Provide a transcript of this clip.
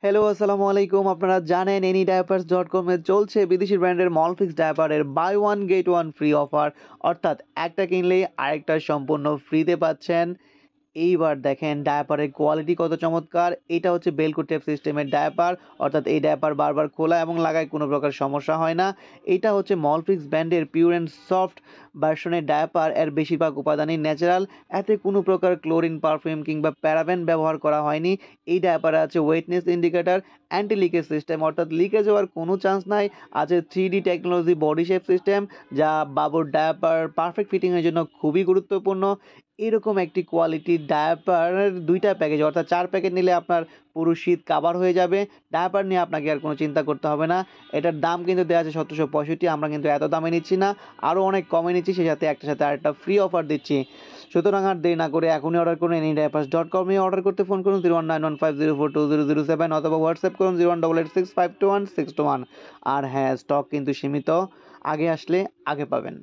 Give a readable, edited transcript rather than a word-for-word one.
Hello, আসসালামু আলাইকুম। আপনারা জানেন anydiapers.com এ চলছে বিদেশি ব্র্যান্ডের মলফিক্স ডায়াপারের buy one get one free offer. অর্থাৎ একটা কিনলেই আরেকটা সম্পূর্ণ ফ্রিতে পাচ্ছেন। এইবার দেখেন ডায়াপারের কোয়ালিটি কত চমৎকার। এটা হচ্ছে বেলকো টেপ সিস্টেমের ডায়াপার। অর্থাৎ এই ডায়াপার বারবার খোলা এবং লাগায় কোনো প্রকার সমস্যা হয় না। এটা হচ্ছে মলফিক্স ব্র্যান্ডের পিওর অ্যান্ড সফট ভার্সনের ডায়াপার। এর বেশিরভাগ উপাদানই ন্যাচারাল। এতে কোনো প্রকার ক্লোরিন, পারফিউম কিংবা প্যারাবেন ব্যবহার করা হয়নি। এই ডায়াপারে আছে ওয়েটনেস ইন্ডিকেটর, অ্যান্টি লিকেজ সিস্টেম, অর্থাৎ লিকেজ হওয়ার কোনো চান্স নাই। আছে 3D technology body shape system, যা বাবুর ডায়াপার পারফেক্ট ফিটিংয়ের জন্য খুবই গুরুত্বপূর্ণ। এরকম একটি কোয়ালিটির ডায়াপারের ২ টা প্যাকেজ, অর্থাৎ ৪ প্যাকেট নিলে আপনার পুরো শীত কাভার হয়ে যাবে। ডায়াপার নিয়ে আপনাকে আর কোনো চিন্তা করতে হবে না। এটার দাম কিন্তু দেওয়া আছে ১৭৬৫। আমরা কিন্তু এত দামে নিচ্ছি না, আরও অনেক কমে নিচ্ছি, সেই সাথে একটার সাথে আরেকটা ফ্রি অফার দিচ্ছি। সুতরাং আর দেরি না করে এখনই অর্ডার করুন। anydiapers.com এ অর্ডার করতে ফোন করুন 01915042007 অথবা হোয়াটসঅ্যাপ করুন 01886521621। আর হ্যাঁ, স্টক কিন্তু সীমিত, আগে আসলে আগে পাবেন।